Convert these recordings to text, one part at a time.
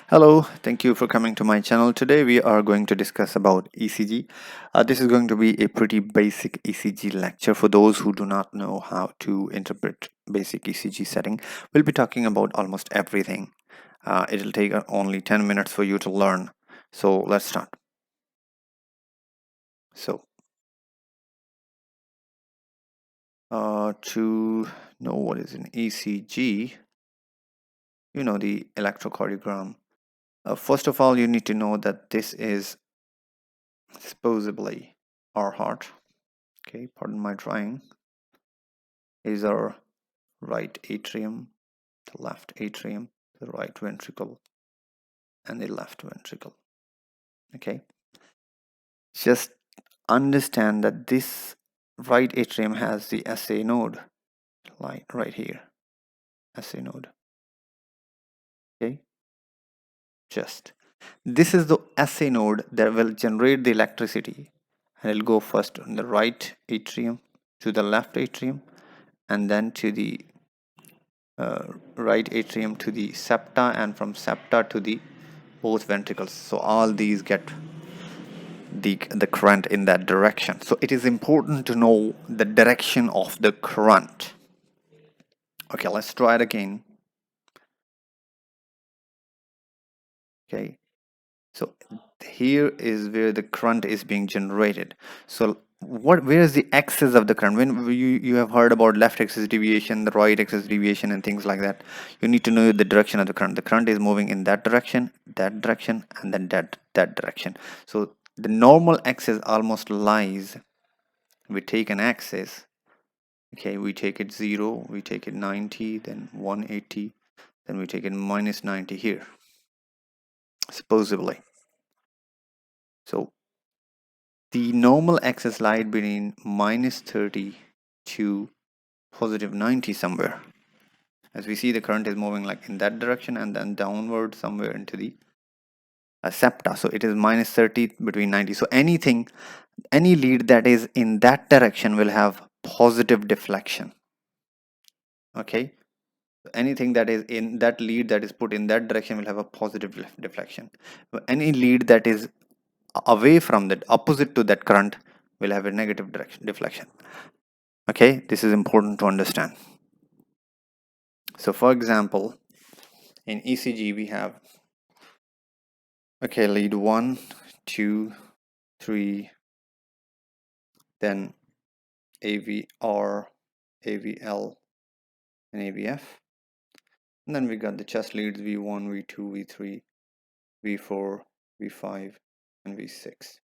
Hello, thank you for coming to my channel. Today we are going to discuss about ECG. This is going to be a pretty basic ECG lecture for those who do not know how to interpret basic ECG setting. We'll be talking about almost everything. It'll take only 10 minutes for you to learn. So let's start. So to know what is an ECG, you know the electrocardiogram. First of all, you need to know that this is supposedly our heart. Okay, pardon my drawing. Is our right atrium, the left atrium, the right ventricle, and the left ventricle. Okay, just understand that this right atrium has the SA node, like right here, SA node. Okay, just this is the SA node that will generate the electricity, and it'll go first on the right atrium to the left atrium, and then to the right atrium to the septa, and from septa to the both ventricles. So all these get the current in that direction. So it is important to know the direction of the current. Okay, let's try it again. Okay, so here is where the current is being generated. So where is the axis of the current? When you have heard about left axis deviation, the right axis deviation, and things like that, you need to know the direction of the current. The current is moving in that direction, and then that direction. So the normal axis almost lies. We take an axis. Okay, we take it 0, we take it 90, then 180, then we take it minus 90 here, supposedly. So the normal axis lies between minus 30 to positive 90 somewhere. As we see, the current is moving like in that direction and then downward somewhere into the septa. So it is minus 30 between 90. So any lead that is in that direction will have positive deflection. Okay, anything that is in that lead that is put in that direction will have a positive deflection. Any lead that is away from that, opposite to that current, will have a negative deflection. Okay, this is important to understand. So for example, in ECG we have, okay, lead 1, 2, 3, then AVR, AVL, and AVF, and then we got the chest leads V1, V2, V3, V4, V5, and V6.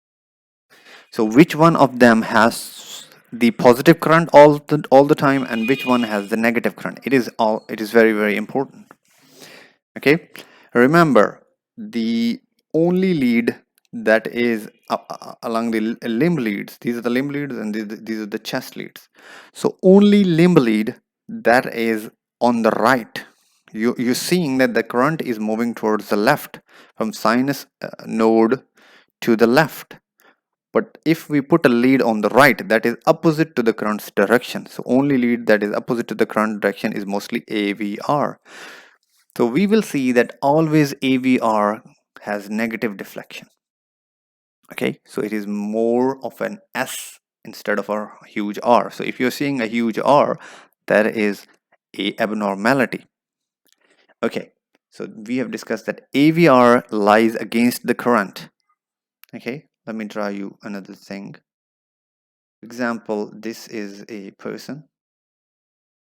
So which one of them has the positive current all the time, and which one has the negative current? It is very important. Okay, remember, the only lead that is along the limb leads, these are the limb leads, and these are the chest leads. So only limb lead that is on the right, you're seeing that the current is moving towards the left, from sinus node to the left. But if we put a lead on the right that is opposite to the current's direction, so only lead that is opposite to the current direction is mostly AVR. So we will see that always AVR has negative deflection. Okay, so it is more of an S instead of a huge R. So if you're seeing a huge R, that is a abnormality. Okay, so we have discussed that AVR lies against the current. Okay, let me draw you another thing. Example, this is a person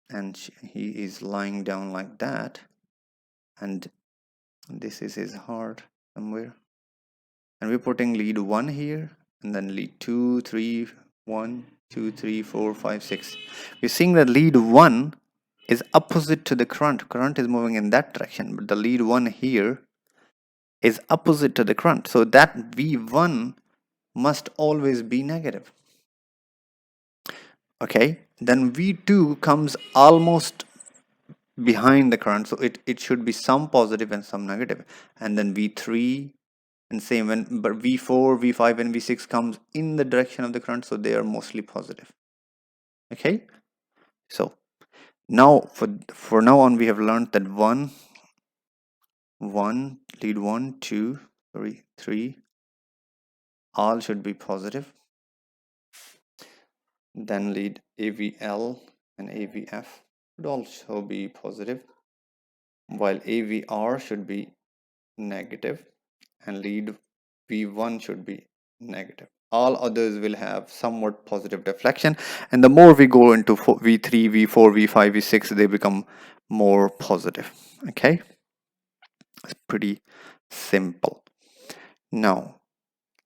and he is lying down like that, and this is his heart somewhere, and we're putting lead 1 here, and then lead 2, 3, 1, 2, 3, 4, 5, 6. We're seeing that lead 1 is opposite to the current is moving in that direction, but the lead 1 here is opposite to the current, so that V1 must always be negative. Okay, then V2 comes almost behind the current, so it should be some positive and some negative, and then V3, and same when, but V4, V5, and V6 comes in the direction of the current, so they are mostly positive. Okay, so now for now on we have learned that 1, lead 1, 2, 3, all should be positive. Then lead AVL and AVF should also be positive, while AVR should be negative and lead V1 should be negative. All others will have somewhat positive deflection, and the more we go into V3, V4, V5, V6, they become more positive. Okay, it's pretty simple. Now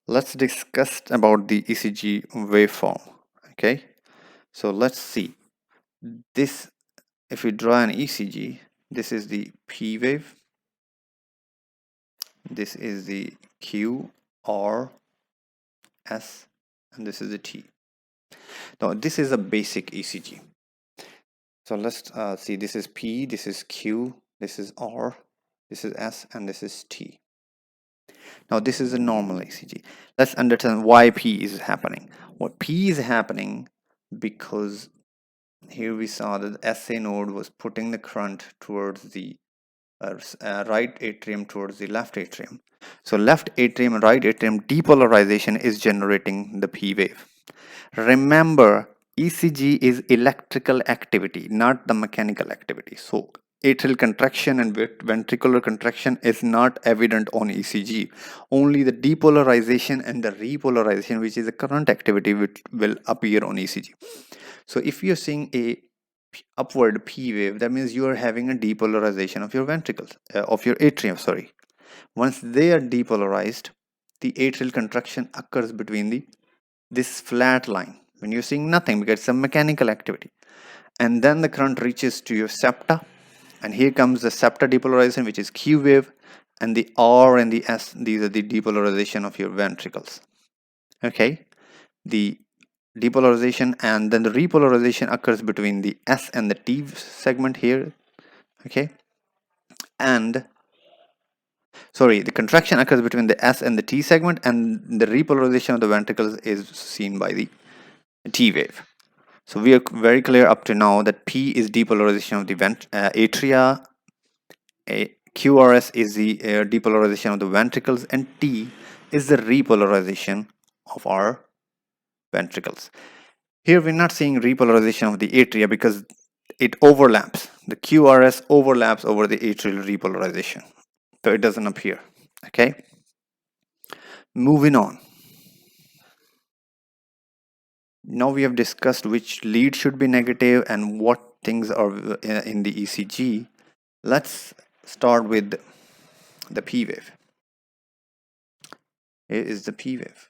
let's discuss about the ECG waveform. Okay, so let's see this. If we draw an ECG, this is the P wave, this is the Q, R, S, and this is the T. Now this is a basic ECG. So let's see, this is P, this is Q, this is R, this is S, and this is T. Now this is a normal ECG. Let's understand why P is happening. What P is happening because here we saw that the SA node was putting the current towards the right atrium towards the left atrium. So left atrium and right atrium depolarization is generating the P wave. Remember, ECG is electrical activity, not the mechanical activity. So atrial contraction and ventricular contraction is not evident on ECG. Only the depolarization and the repolarization, which is a current activity, which will appear on ECG. So if you're seeing a upward P wave, that means you are having a depolarization of your ventricles, of your atrium, sorry. Once they are depolarized, the atrial contraction occurs between this flat line when you're seeing nothing because it's a mechanical activity, and then the current reaches to your septa, and here comes the septa depolarization, which is Q wave, and the R and the S, these are the depolarization of your ventricles. Okay, the depolarization and then the repolarization occurs between the S and the T segment here. Okay, and sorry, the contraction occurs between the S and the T segment, and the repolarization of the ventricles is seen by the T wave. So we are very clear up to now that P is depolarization of the atria, QRS is the depolarization of the ventricles, and T is the repolarization of our ventricles. Here we're not seeing repolarization of the atria because it overlaps. The QRS overlaps over the atrial repolarization, so it doesn't appear. Okay, moving on. Now we have discussed which lead should be negative and what things are in the ECG. Let's start with the P wave. Here is the P wave.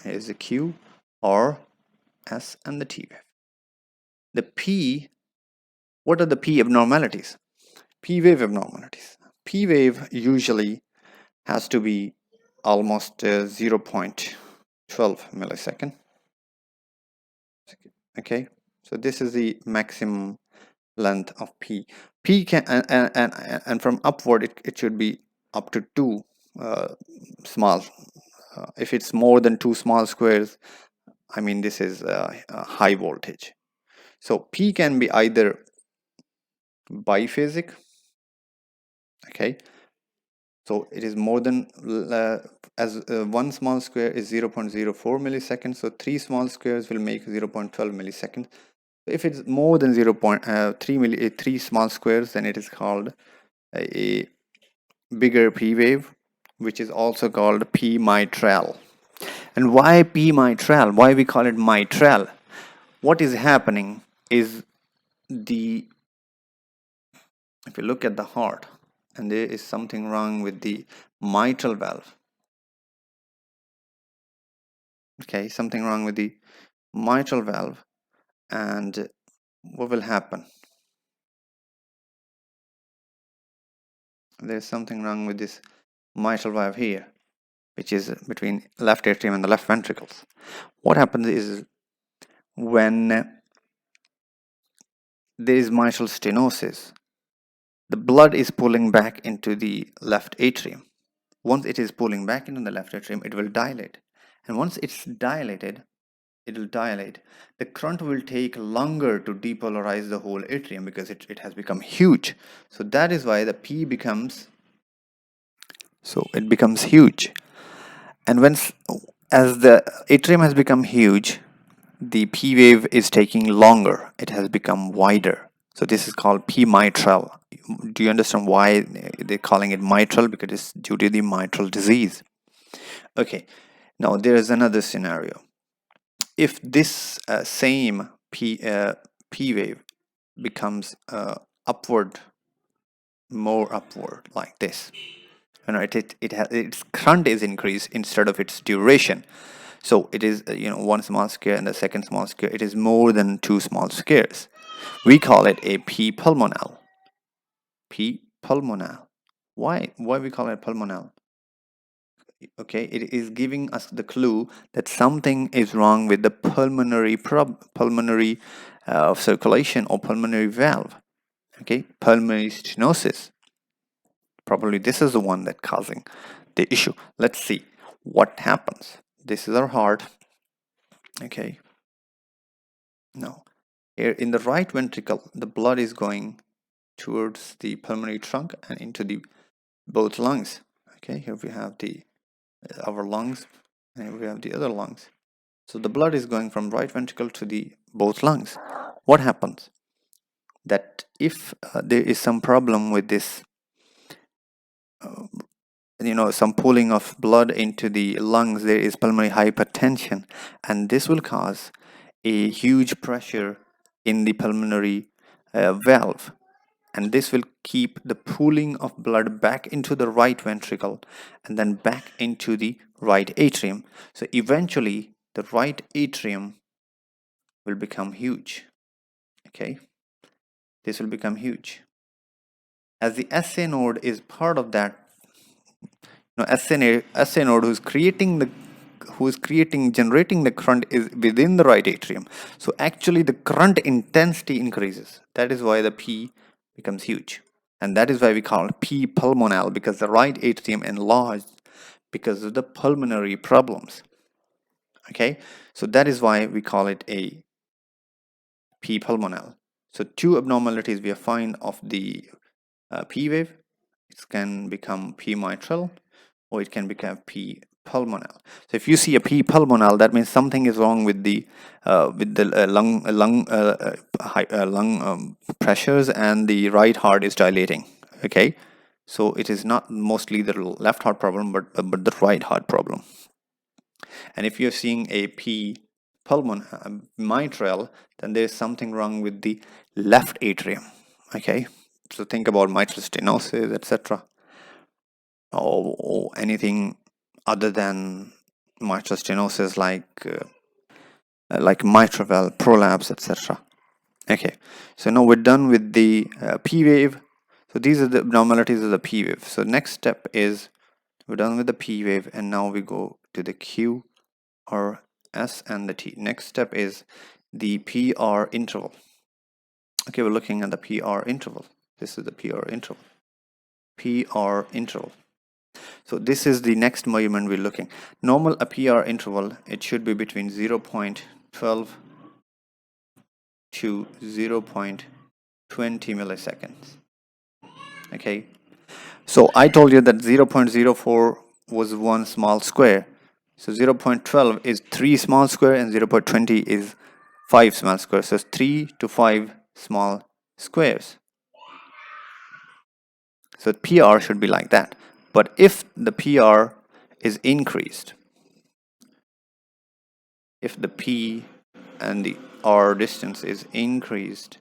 Here is the Q, R, S, and the T wave. The P, what are the P abnormalities? P wave abnormalities. P wave usually has to be almost 0.12 millisecond. Okay, so this is the maximum length of P. P can and from upward it should be up to 2 small. If it's more than 2 small squares, I mean this is high voltage. So P can be either biphasic. Okay, so it is more than as 1 small square is 0.04 milliseconds, so 3 small squares will make 0.12 milliseconds. If it's more than 0.3 small squares, then it is called a bigger P wave, which is also called P mitral. And why P mitral? Why we call it mitral? What is happening is if you look at the heart, and there is something wrong with the mitral valve. Okay, something wrong with the mitral valve, and what will happen? There's something wrong with this mitral valve here, which is between left atrium and the left ventricles. What happens is when there is mitral stenosis, the blood is pulling back into the left atrium. Once it is pulling back into the left atrium, it will dilate. And once it's dilated, it will dilate. The current will take longer to depolarize the whole atrium because it has become huge. So that is why the P becomes So it becomes huge. And as the atrium has become huge, the P wave is taking longer. It has become wider. So this is called P mitral. Do you understand why they're calling it mitral? Because it's due to the mitral disease. Okay, now there is another scenario. If this same P wave becomes upward, more upward like this, its current is increased instead of its duration. So it is one small square and the second small square. It is more than two small squares. We call it a P pulmonale. P pulmonale. Why we call it pulmonale? Okay, it is giving us the clue that something is wrong with the pulmonary circulation or pulmonary valve. Okay, pulmonary stenosis. Probably this is the one that causing the issue. Let's see what happens. This is our heart. Okay, now here in the right ventricle, the blood is going towards the pulmonary trunk and into the both lungs. Okay, here we have our lungs, and here we have the other lungs. So the blood is going from right ventricle to the both lungs. What happens? That if there is some problem with this, some pooling of blood into the lungs, there is pulmonary hypertension, and this will cause a huge pressure in the pulmonary valve, and this will keep the pooling of blood back into the right ventricle and then back into the right atrium. So eventually the right atrium will become huge. Okay, this will become huge as the SA node is part of that. SA node generating the current is within the right atrium. So actually the current intensity increases. That is why the P becomes huge. And that is why we call it P pulmonale, because the right atrium enlarged because of the pulmonary problems. Okay, so that is why we call it a P pulmonale. So two abnormalities we find of the P wave. It can become P mitral, or it can become P pulmonale. So if you see a P pulmonale, that means something is wrong with the lung pressures, and the right heart is dilating. Okay, so it is not mostly the left heart problem, but the right heart problem. And if you're seeing a P mitral, then there's something wrong with the left atrium. Okay, so think about mitral stenosis, etc., or anything other than mitral stenosis, like mitral valve prolapse, etc. Okay, so now we're done with the P wave. So these are the abnormalities of the P wave. So next step is we're done with the P wave, and now we go to the Q, R, S, and the T. Next step is the PR interval. Okay, we're looking at the PR interval. This is the PR interval. PR interval. So this is the next measurement we're looking. Normal a PR interval, it should be between 0.12 to 0.20 milliseconds. Okay, so I told you that 0.04 was one small square. So 0.12 is 3 small square, and 0.20 is 5 small squares. So it's 3 to 5 small squares. So PR should be like that. But if the PR is increased, if the P and the R distance is increased,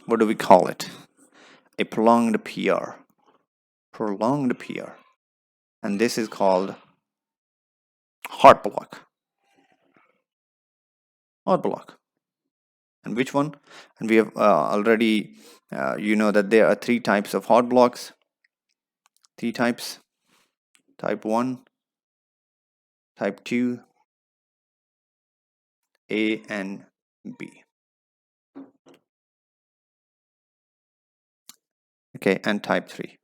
what do we call it? A prolonged PR. Prolonged PR. And this is called heart block. Heart block. And which one? And we have already, that there are 3 types of heart blocks. 3 types. Type 1, type 2, A and B. Okay, and type 3.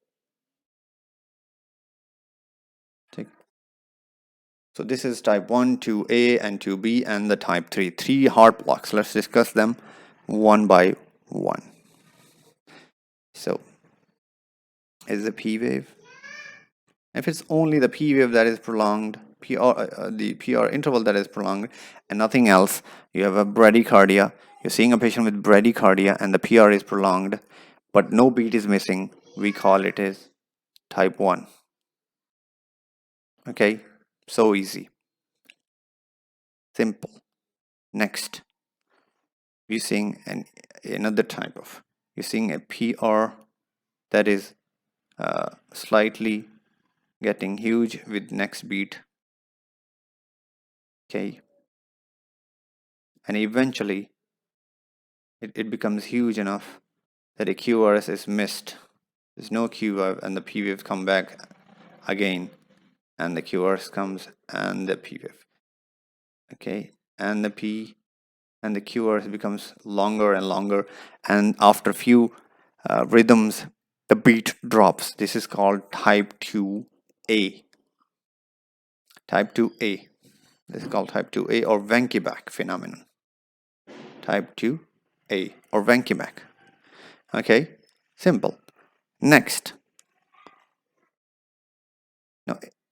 So this is type 1, 2A, and 2B, and the type 3. 3 heart blocks. Let's discuss them one by one. So, is the P wave If it's only the P wave that is prolonged, the PR interval that is prolonged, and nothing else, you have a bradycardia. You're seeing a patient with bradycardia, and the PR is prolonged, but no beat is missing. We call it as type 1. Okay, so easy, simple. Next, we're seeing another type of. You're seeing a PR that is slightly getting huge with next beat. Okay, and eventually it becomes huge enough that a QRS is missed. There's no Q wave, and the P wave come back again, and the QRS comes and the P wave. Okay, and the P and the QRS becomes longer and longer, and after few rhythms the beat drops. This is called type 2A. Type 2A. This is called type 2A or Wenckebach phenomenon. Type 2A or Wenckebach. Okay, simple. Next.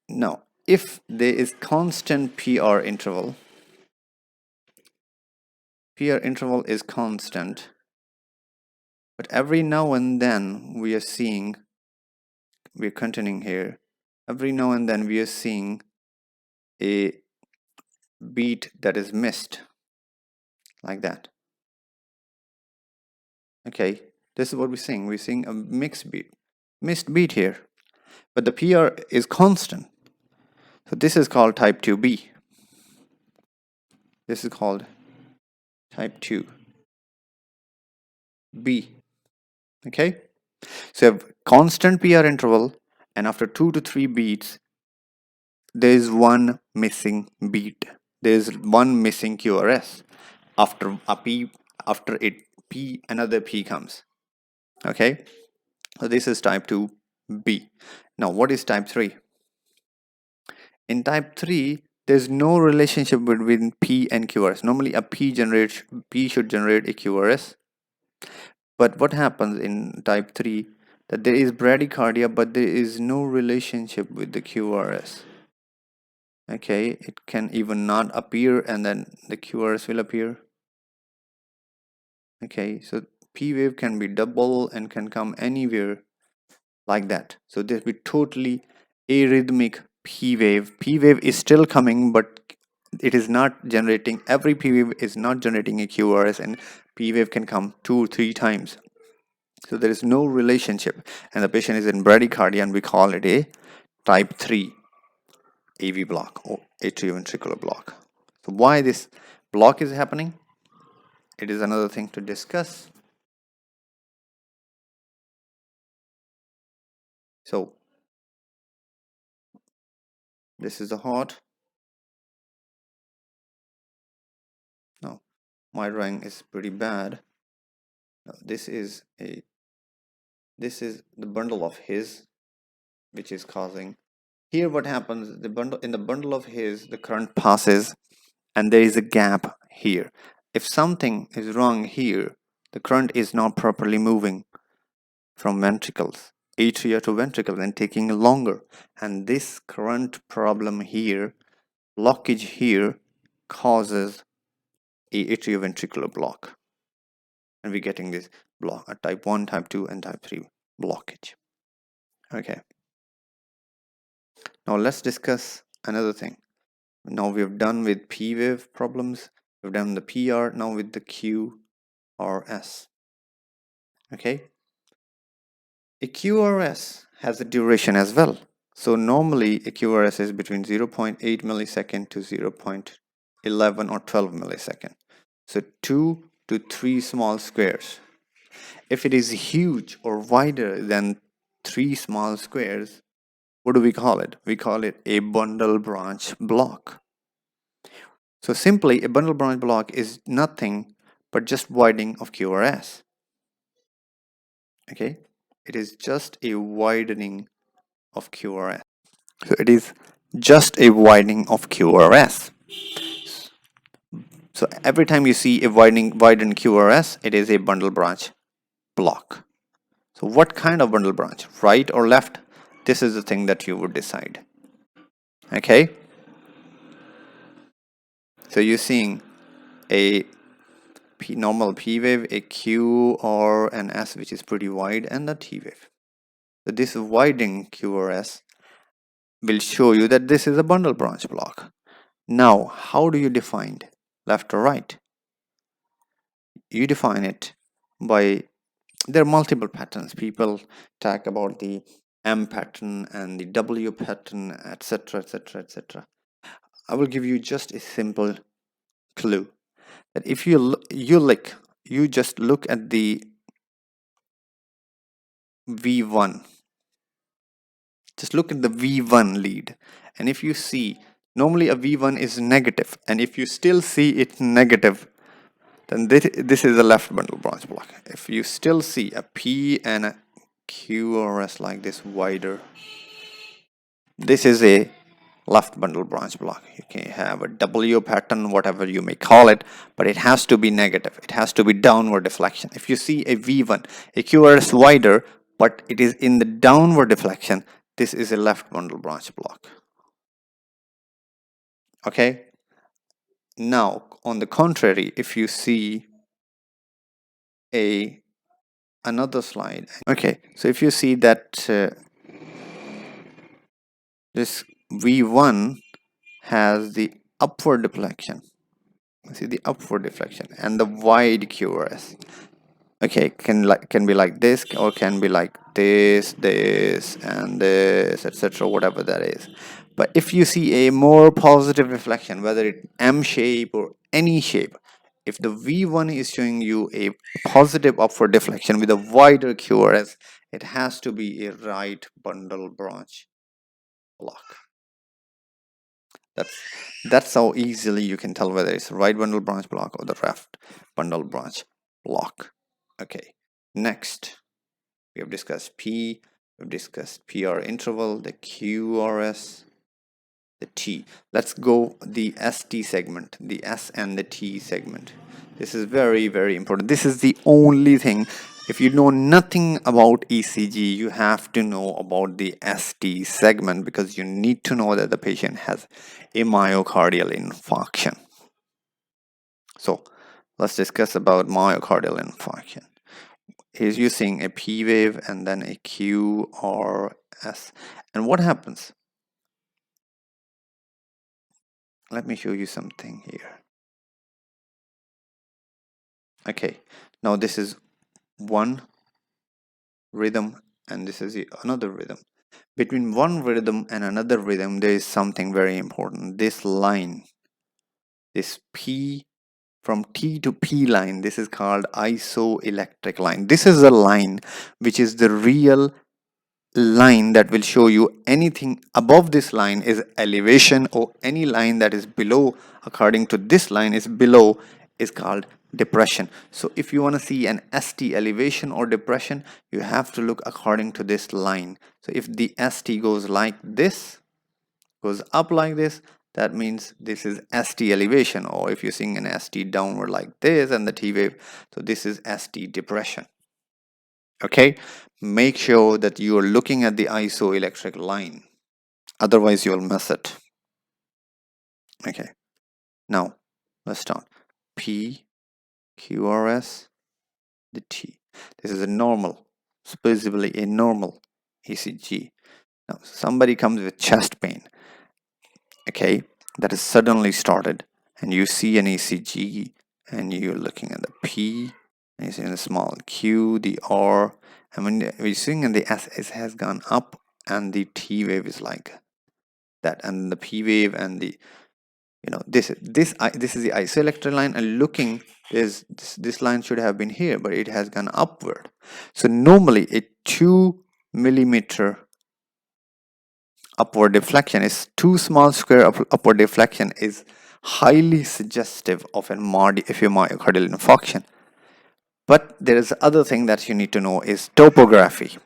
Now, if there is constant PR interval is constant, but every now and then we are seeing, we're continuing here, every now and then we are seeing a beat that is missed, like that. Okay, this is what we're seeing a missed beat here, but the PR is constant. So this is called type 2B. This is called type 2B. Okay, so you have constant PR interval, and after 2 to 3 beats there is one missing beat. There is one missing QRS. After a P, after it P, another P comes. Okay, so this is type 2B. Now what is type 3? In type 3 there's no relationship between P and QRS. Normally a P should generate a QRS. But what happens in type 3, that there is bradycardia but there is no relationship with the QRS. Okay, it can even not appear and then the QRS will appear. Okay, so P wave can be double and can come anywhere like that. So this will be totally arrhythmic P wave. P wave is still coming, but it is not generating, every P wave is not generating a QRS, and P wave can come 2 or 3 times. So there is no relationship, and the patient is in bradycardia, and we call it a type 3 AV block or atrioventricular block. So why this block is happening? It is another thing to discuss. So this is the heart. Now my drawing is pretty bad. Now, this is the bundle of his, which is causing. Here what happens, in the bundle of his, the current passes and there is a gap here. If something is wrong here, the current is not properly moving from ventricles, atria to ventricles, and taking longer. And this current problem here, blockage here, causes a atrioventricular block. And we're getting this block, a type 1, type 2, and type 3 blockage. Okay. Now let's discuss another thing. Now we've done with P wave problems, we've done the PR, now with the QRS. Okay, a QRS has a duration as well. So normally a QRS is between 0.8 millisecond to 0.11 or 12 millisecond. So 2 to 3 small squares. If it is huge or wider than 3 small squares, what do we call it? We call it a bundle branch block. So simply a bundle branch block is nothing but just widening of QRS. Okay, it is just a widening of QRS. So it is just a widening of QRS. So every time you see a widened QRS, it is a bundle branch block. So what kind of bundle branch? Right or left? This is the thing that you would decide. Okay, so you're seeing a normal P wave, a Q or an S which is pretty wide, and the T wave. So this widening Q or S will show you that this is a bundle branch block. Now, how do you define left or right? You define it by, there are multiple patterns. People talk about the M pattern and the W pattern, etc., etc., etc. I will give you just a simple clue that if you just look at the V1, just look at the V1 lead, and if you see, normally a V1 is negative, and if you still see it negative, then this is a left bundle branch block. If you still see a P and a Q or S like this wider, this is a left bundle branch block. You can have a W pattern, whatever you may call it, but it has to be negative. It has to be downward deflection. If you see a V1, a QRS wider, but it is in the downward deflection, this is a left bundle branch block. Okay. Now, on the contrary, if you see another slide. Okay, so if you see that this V1 has the upward deflection, see the upward deflection and the wide QRS. Okay, can be like this, or can be like this, and this, etc., whatever that is. But if you see a more positive reflection, whether it M shape or any shape, if the V1 is showing you a positive upward deflection with a wider QRS, it has to be a right bundle branch block. That's how easily you can tell whether it's a right bundle branch block or the left bundle branch block. Okay, next we have discussed P, we've discussed PR interval, the QRS, the T. Let's go the ST segment, the S and the T segment. This is very, very important. This is the only thing. If you know nothing about ECG, you have to know about the ST segment, because you need to know that the patient has a myocardial infarction. So let's discuss about myocardial infarction. He's using a P wave and then a Q or S. And what happens? Let me show you something here. Okay, now this is one rhythm and this is another rhythm. Between one rhythm and another rhythm, there is something very important. This line, this P, from T to P line, this is called isoelectric line. This is a line which is the real line that will show you anything above this line is elevation, or any line that is below, according to this line, is below, is called depression. So if you want to see an ST elevation or depression, you have to look according to this line. So if the ST goes like this, goes up like this, that means this is ST elevation. Or if you're seeing an ST downward like this and the T wave, so this is ST depression. Okay, make sure that you are looking at the isoelectric line, otherwise you'll miss it. Okay, now let's start. P, QRS, the T. This is a normal, supposedly a normal ECG. Now somebody comes with chest pain, okay, that is suddenly started, and you see an ECG and you're looking at the P, and you're seeing the small Q, the R, and when we're seeing in the S, it has gone up, and the T wave is like that, and the P wave and the, you know, this is the isoelectric line, and looking is this line should have been here, but it has gone upward. So normally a 2 millimeter upward deflection is too small square upward deflection is highly suggestive of a myocardial infarction. But there is other thing that you need to know is topography.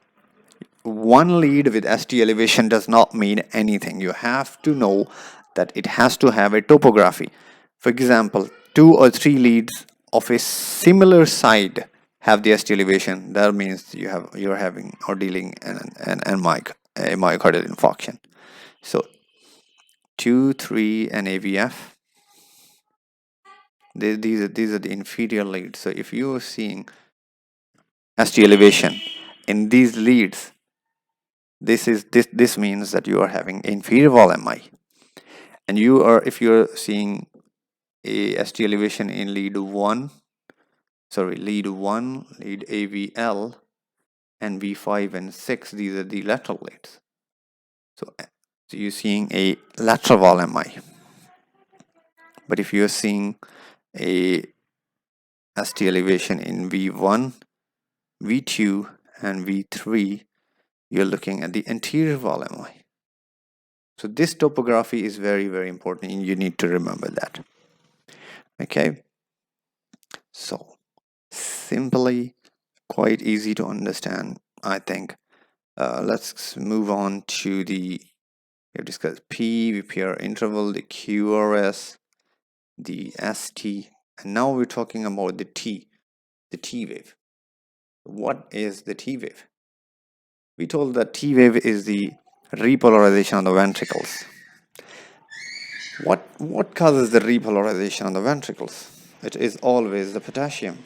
One lead with ST elevation does not mean anything. You have to know that it has to have a topography. For example, 2 or 3 leads of a similar side have the ST elevation. That means you're having or dealing an mic a myocardial infarction. So 2, 3, and AVF. These are the inferior leads. So if you are seeing ST elevation in these leads, this means that you are having inferior wall MI. And if you're seeing a ST elevation in lead 1, lead AVL, and V5 and 6, these are the lateral leads. So you're seeing a lateral wall MI. But if you're seeing a ST elevation in V1, V2, and V3, you're looking at the anterior wall MI. So this topography is very, very important, and you need to remember that. Okay, so simply quite easy to understand, I think. Let's move on to we've discussed P, VPR interval, the QRS, the ST, and now we're talking about the T wave. What is the T wave? We told that T wave is the repolarization of the ventricles. What causes the repolarization of the ventricles? It is always the potassium.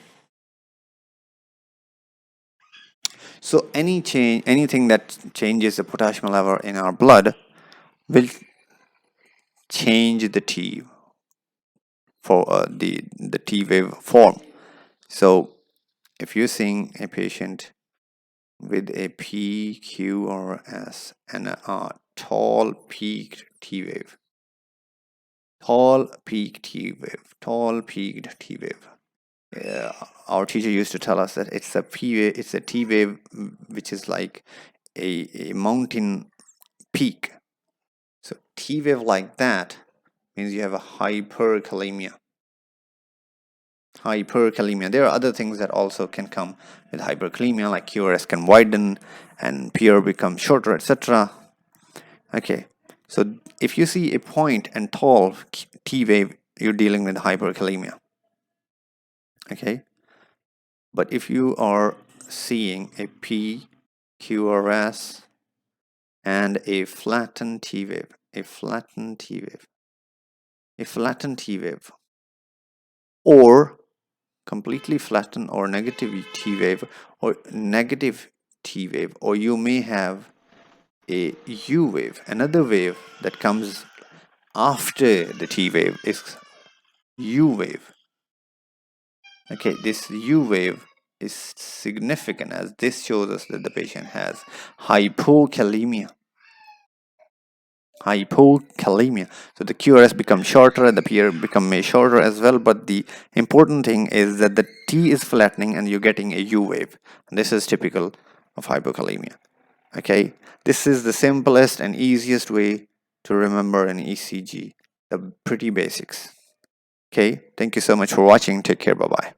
So anything that changes the potassium level in our blood will change the T for the T wave form. So if you're seeing a patient with a P, Q, or S and a tall peaked T wave, tall peaked T wave. Our teacher used to tell us that it's a T wave which is like a mountain peak. So T wave like that means you have a hyperkalemia. There are other things that also can come with hyperkalemia, like QRS can widen and PR becomes shorter, etc. Okay, so if you see a point and tall T wave, you're dealing with hyperkalemia. Okay, but if you are seeing a P, QRS, and a flattened T wave, or completely flattened or negative T wave, or you may have a U wave, another wave that comes after the T wave is U wave. Okay, this U wave is significant as this shows us that the patient has hypokalemia. So the QRS becomes shorter and the PR becomes shorter as well, but the important thing is that the T is flattening and you're getting a U wave. And this is typical of hypokalemia. Okay, this is the simplest and easiest way to remember an ECG, the pretty basics. Okay, thank you so much for watching. Take care. Bye bye.